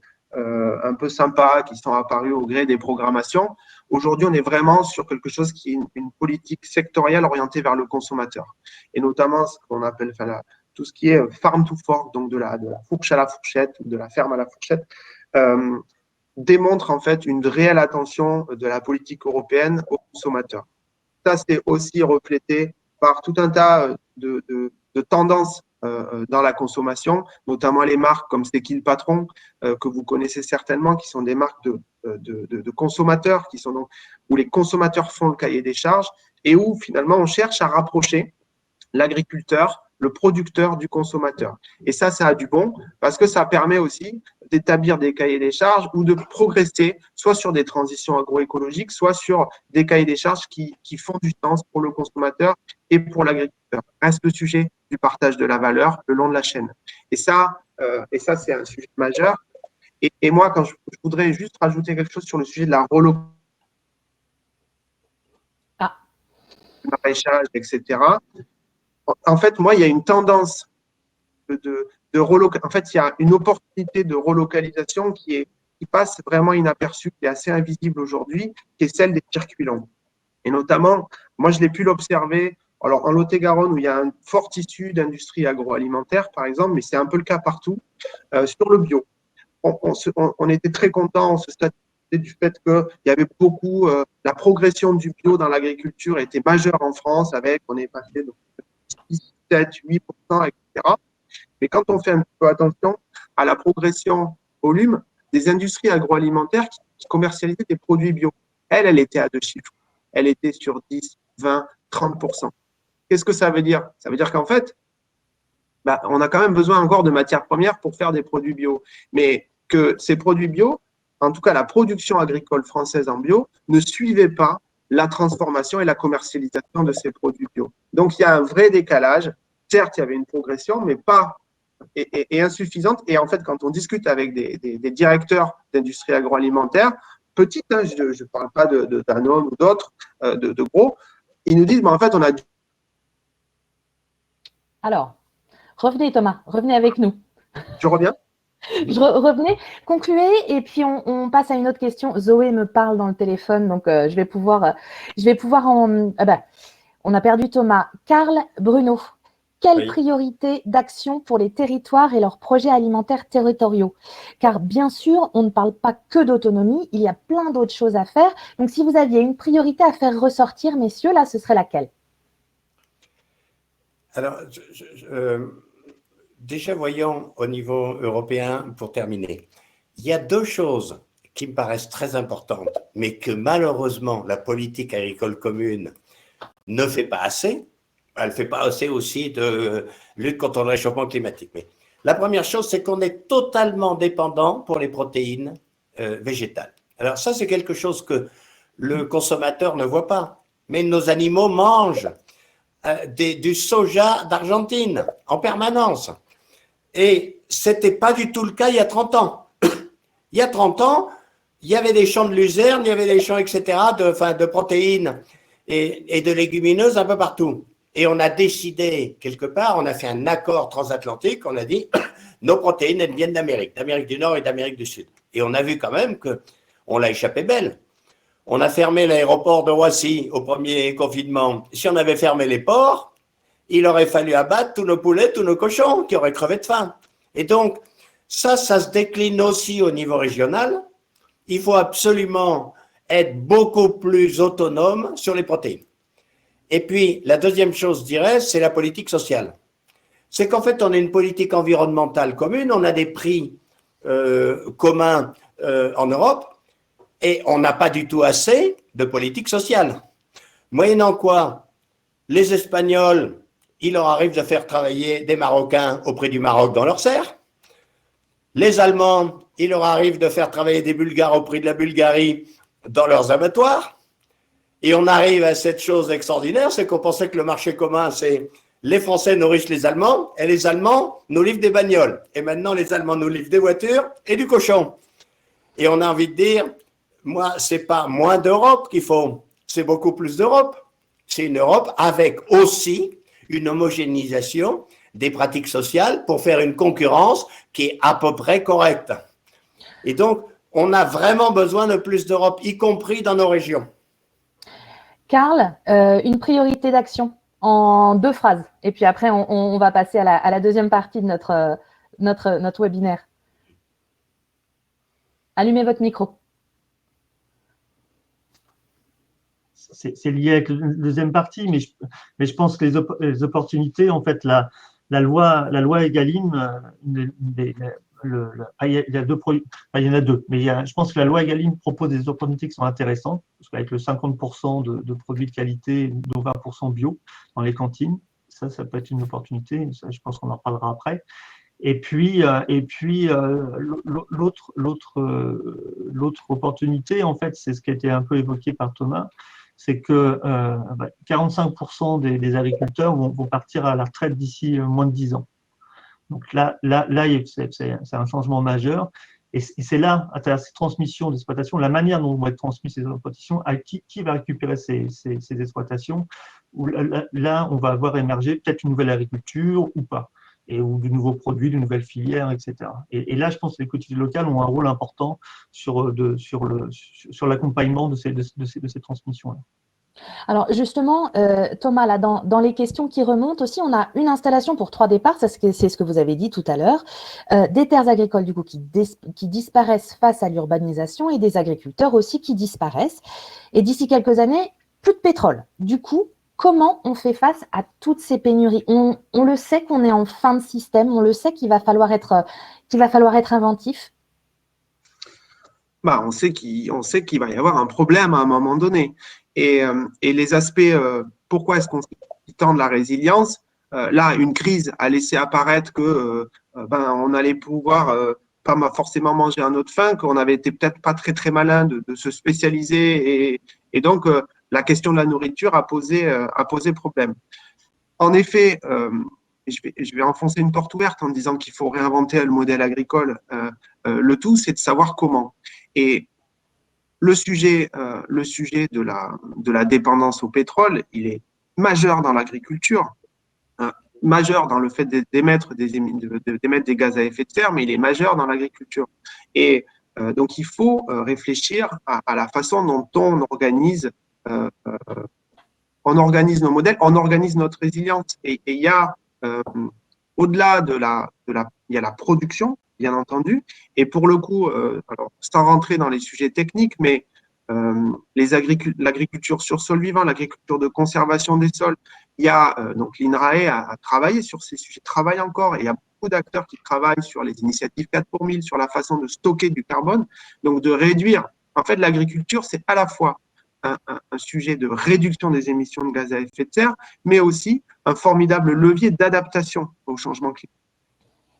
sympas qui sont apparus au gré des programmations. Aujourd'hui, on est vraiment sur quelque chose qui est une politique sectorielle orientée vers le consommateur. Et notamment ce qu'on appelle tout ce qui est farm to fork, donc de la fourche à la fourchette, de la ferme à la fourchette, démontre en fait une réelle attention de la politique européenne aux consommateurs. Ça, c'est aussi reflété par tout un tas de tendances dans la consommation, notamment les marques comme C'est qui le patron, que vous connaissez certainement, qui sont des marques de consommateurs, où les consommateurs font le cahier des charges et où finalement on cherche à rapprocher l'agriculteur, le producteur du consommateur. Et ça a du bon parce que ça permet aussi d'établir des cahiers des charges ou de progresser soit sur des transitions agroécologiques, soit sur des cahiers des charges qui font du sens pour le consommateur et pour l'agriculteur. Reste le sujet du partage de la valeur le long de la chaîne. Et ça c'est un sujet majeur. Et moi, quand je voudrais juste rajouter quelque chose sur le sujet de la relocalisation, maraîchage, etc. En fait, moi, il y a une tendance en fait, il y a une opportunité de relocalisation qui passe vraiment inaperçue, qui est assez invisible aujourd'hui, qui est celle des circuits longs. Et notamment, moi, je l'ai pu l'observer en Lot-et-Garonne, où il y a un fort tissu d'industrie agroalimentaire, par exemple, mais c'est un peu le cas partout, sur le bio. On était très contents, on se satisfaisait du fait qu'il y avait beaucoup, la progression du bio dans l'agriculture était majeure en France, on est passé de 7, 8%, etc. Mais quand on fait un peu attention à la progression volume des industries agroalimentaires qui commercialisaient des produits bio, elle était à 2 chiffres. Elle était sur 10, 20, 30%. Qu'est-ce que ça veut dire? Ça veut dire qu'en fait, on a quand même besoin encore de matières premières pour faire des produits bio. Mais que ces produits bio, en tout cas la production agricole française en bio, ne suivait pas la transformation et la commercialisation de ces produits bio. Donc, il y a un vrai décalage. Certes, il y avait une progression, mais pas et insuffisante. Et en fait, quand on discute avec des directeurs d'industrie agroalimentaire, petites, hein, je ne parle pas de Danone ou d'autres, de gros, ils nous disent, en fait, on a… Alors, revenez Thomas, revenez avec nous. Je reviens? Revenez, concluez, et puis on passe à une autre question. Zoé me parle dans le téléphone, donc je vais pouvoir en… Ah ben, on a perdu Thomas. Karl, Bruno, quelle Oui. priorité d'action pour les territoires et leurs projets alimentaires territoriaux? Car bien sûr, on ne parle pas que d'autonomie, il y a plein d'autres choses à faire. Donc si vous aviez une priorité à faire ressortir, messieurs, là, ce serait laquelle? Alors, déjà, voyons au niveau européen, pour terminer. Il y a deux choses qui me paraissent très importantes, mais que malheureusement, la politique agricole commune ne fait pas assez. Elle ne fait pas assez aussi de lutte contre le réchauffement climatique. Mais la première chose, c'est qu'on est totalement dépendant pour les protéines végétales. Alors ça, c'est quelque chose que le consommateur ne voit pas. Mais nos animaux mangent du soja d'Argentine en permanence. Et ce n'était pas du tout le cas il y a 30 ans. Il y a 30 ans, il y avait des champs de luzerne, il y avait des champs, etc., de protéines et de légumineuses un peu partout. Et on a décidé, quelque part, on a fait un accord transatlantique, on a dit, nos protéines, elles viennent d'Amérique du Nord et d'Amérique du Sud. Et on a vu quand même qu'on l'a échappé belle. On a fermé l'aéroport de Roissy au premier confinement. Si on avait fermé les ports, il aurait fallu abattre tous nos poulets, tous nos cochons qui auraient crevé de faim. Et donc, ça se décline aussi au niveau régional. Il faut absolument être beaucoup plus autonome sur les protéines. Et puis, la deuxième chose, je dirais, c'est la politique sociale. C'est qu'en fait, on a une politique environnementale commune, on a des prix communs en Europe, et on n'a pas du tout assez de politique sociale. Moyennant quoi, les Espagnols, il leur arrive de faire travailler des Marocains au prix du Maroc dans leur serre. Les Allemands, il leur arrive de faire travailler des Bulgares au prix de la Bulgarie dans leurs abattoirs. Et on arrive à cette chose extraordinaire, c'est qu'on pensait que le marché commun, c'est les Français nourrissent les Allemands et les Allemands nous livrent des bagnoles. Et maintenant, les Allemands nous livrent des voitures et du cochon. Et on a envie de dire, moi, c'est pas moins d'Europe qu'il faut, c'est beaucoup plus d'Europe. C'est une Europe avec aussi une homogénéisation des pratiques sociales pour faire une concurrence qui est à peu près correcte. Et donc, on a vraiment besoin de plus d'Europe, y compris dans nos régions. Karl, une priorité d'action en 2 phrases. Et puis après, on va passer à la deuxième partie de notre webinaire. Allumez votre micro. C'est lié avec la deuxième partie, mais je pense que les opportunités, en fait, la loi Egalim, il y a il y en a deux, mais je pense que la loi Egalim propose des opportunités qui sont intéressantes, parce qu'avec le 50% de produits de qualité, dont 20% bio dans les cantines, ça peut être une opportunité, ça, je pense qu'on en parlera après. Et puis l'autre opportunité, en fait, c'est ce qui a été un peu évoqué par Thomas, c'est que 45% des agriculteurs vont partir à la retraite d'ici moins de 10 ans. Donc là c'est un changement majeur. Et c'est là, à travers ces transmissions d'exploitation, la manière dont vont être transmises ces exploitations, à qui va récupérer ces exploitations, où là, on va avoir émergé peut-être une nouvelle agriculture ou pas, ou de nouveaux produits, de nouvelles filières, etc. Et là, je pense que les collectivités locales ont un rôle important sur l'accompagnement de ces transmissions-là. Alors justement, Thomas, là, dans les questions qui remontent aussi, on a une installation pour 3 départs, c'est ce que vous avez dit tout à l'heure, des terres agricoles du coup qui disparaissent face à l'urbanisation et des agriculteurs aussi qui disparaissent. Et d'ici quelques années, plus de pétrole. Du coup, comment on fait face à toutes ces pénuries? On le sait qu'on est en fin de système, on le sait qu'il va falloir être inventif. On sait qu'il va y avoir un problème à un moment donné. Et les aspects, pourquoi est-ce qu'on tend de la résilience? Là, une crise a laissé apparaître que on allait pouvoir pas forcément manger à notre faim, qu'on avait été peut-être pas très très malin de se spécialiser, et donc la question de la nourriture a posé problème. En effet, je vais enfoncer une porte ouverte en disant qu'il faut réinventer le modèle agricole. Le tout, c'est de savoir comment. Et le sujet de la dépendance au pétrole, il est majeur dans l'agriculture. majeur dans le fait d'émettre des gaz à effet de serre, mais il est majeur dans l'agriculture. Et donc, il faut réfléchir à la façon dont on organise nos modèles, on organise notre résilience. Et il y a, au-delà il y a la production, bien entendu, et pour le coup, alors, sans rentrer dans les sujets techniques, mais l'agriculture sur sol vivant, l'agriculture de conservation des sols, il y a, donc l'INRAE a travaillé sur ces sujets, travaille encore, et il y a beaucoup d'acteurs qui travaillent sur les initiatives 4 pour 1000, sur la façon de stocker du carbone, donc de réduire. En fait, l'agriculture, c'est à la fois un sujet de réduction des émissions de gaz à effet de serre, mais aussi un formidable levier d'adaptation au changement climatique.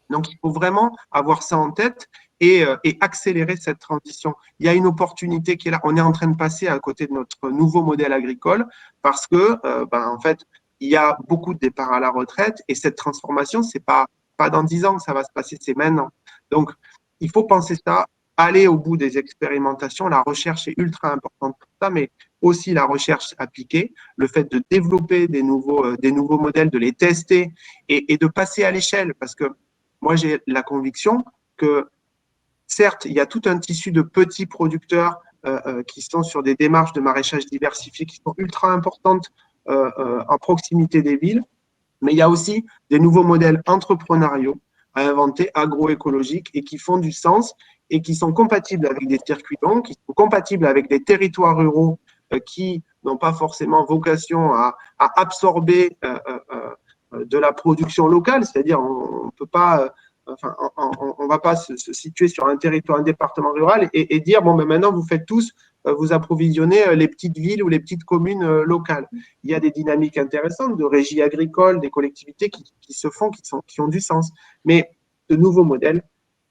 Donc, il faut vraiment avoir ça en tête et accélérer cette transition. Il y a une opportunité qui est là. On est en train de passer à côté de notre nouveau modèle agricole parce que, en fait, il y a beaucoup de départs à la retraite et cette transformation, c'est pas dans 10 ans que ça va se passer, c'est maintenant. Donc, il faut penser ça, aller au bout des expérimentations. La recherche est ultra importante pour ça, mais aussi la recherche appliquée, le fait de développer des nouveaux modèles, de les tester et de passer à l'échelle parce que moi, j'ai la conviction que, certes, il y a tout un tissu de petits producteurs qui sont sur des démarches de maraîchage diversifié qui sont ultra importantes en proximité des villes, mais il y a aussi des nouveaux modèles entrepreneuriaux à inventer, agroécologiques, et qui font du sens et qui sont compatibles avec des circuits longs, qui sont compatibles avec des territoires ruraux qui n'ont pas forcément vocation à absorber de la production locale, c'est-à-dire on peut pas, on va pas se situer sur un territoire, un département rural et dire bon ben maintenant vous faites tous vous approvisionnez les petites villes ou les petites communes locales. Il y a des dynamiques intéressantes de régie agricole, des collectivités qui se font, qui ont du sens. Mais de nouveaux modèles,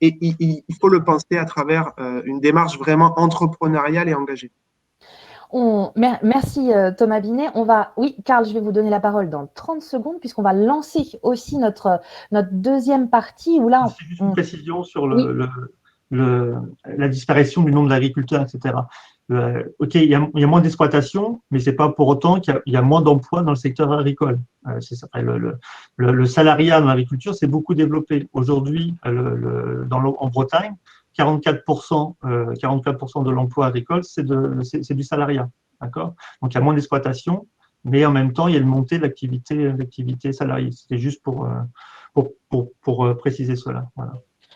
et il faut le penser à travers une démarche vraiment entrepreneuriale et engagée. Merci Thomas Binet. Oui, Karl, je vais vous donner la parole dans 30 secondes puisqu'on va lancer aussi notre deuxième partie où là… C'est juste une précision sur la disparition du nombre d'agriculteurs, etc. OK, il y a moins d'exploitation, mais ce n'est pas pour autant qu'il y a moins d'emplois dans le secteur agricole. Le salariat dans l'agriculture s'est beaucoup développé. Aujourd'hui, en Bretagne, 44% de l'emploi agricole, c'est du salariat. D'accord ? Donc, il y a moins d'exploitation, mais en même temps, il y a une montée de l'activité salariée. C'était juste pour préciser cela. Voilà.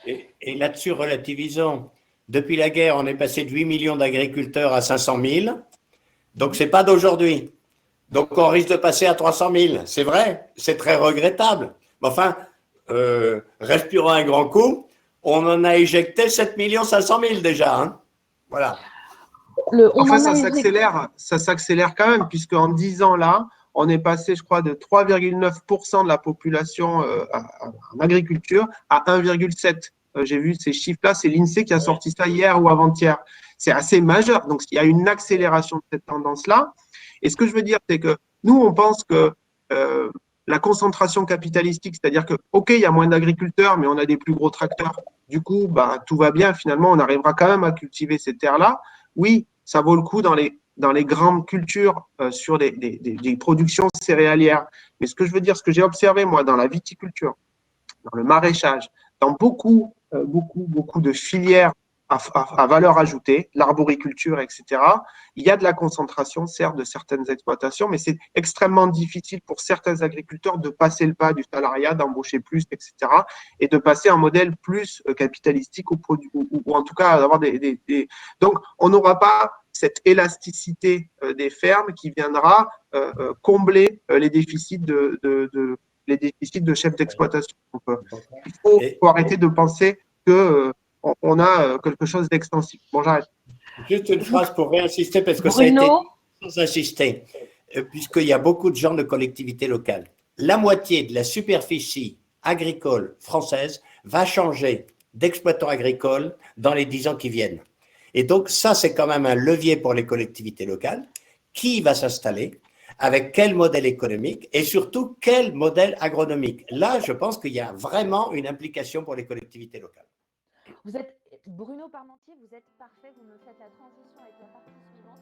Et là-dessus, relativisons. Depuis la guerre, on est passé de 8 millions d'agriculteurs à 500 000. Donc, ce n'est pas d'aujourd'hui. Donc, on risque de passer à 300 000. C'est vrai, c'est très regrettable. Mais enfin, respirons un grand coup. On en a éjecté 7 500 000 déjà. Hein. Voilà. Enfin, ça s'accélère quand même, puisque en 10 ans là, on est passé, je crois, de 3,9% de la population en agriculture à 1,7%. J'ai vu ces chiffres-là, c'est l'INSEE qui a sorti ça hier ou avant-hier. C'est assez majeur. Donc, il y a une accélération de cette tendance-là. Et ce que je veux dire, c'est que nous, on pense que la concentration capitalistique, c'est-à-dire que, OK, il y a moins d'agriculteurs, mais on a des plus gros tracteurs. Du coup, tout va bien. Finalement, on arrivera quand même à cultiver ces terres-là. Oui, ça vaut le coup dans les grandes cultures sur des productions céréalières. Mais ce que je veux dire, ce que j'ai observé, moi, dans la viticulture, dans le maraîchage, dans beaucoup de filières à valeur ajoutée, l'arboriculture, etc., il y a de la concentration, certes, de certaines exploitations, mais c'est extrêmement difficile pour certains agriculteurs de passer le pas du salariat, d'embaucher plus, etc., et de passer à un modèle plus capitalistique ou en tout cas d'avoir Donc, on n'aura pas cette élasticité des fermes qui viendra combler les déficits les déficits de chefs d'exploitation. Donc, il faut arrêter de penser qu'on a quelque chose d'extensif. Bon, j'arrête. Juste une phrase pour réinsister, parce que ça a été sans insister, puisqu'il y a beaucoup de gens de collectivités locales. La moitié de la superficie agricole française va changer d'exploitants agricoles dans les 10 ans qui viennent. Et donc, ça, c'est quand même un levier pour les collectivités locales. Qui va s'installer ? Avec quel modèle économique et surtout quel modèle agronomique. Là, je pense qu'il y a vraiment une implication pour les collectivités locales. Vous êtes Bruno Parmentier, vous êtes parfait, vous me faites la transition avec la partie suivante.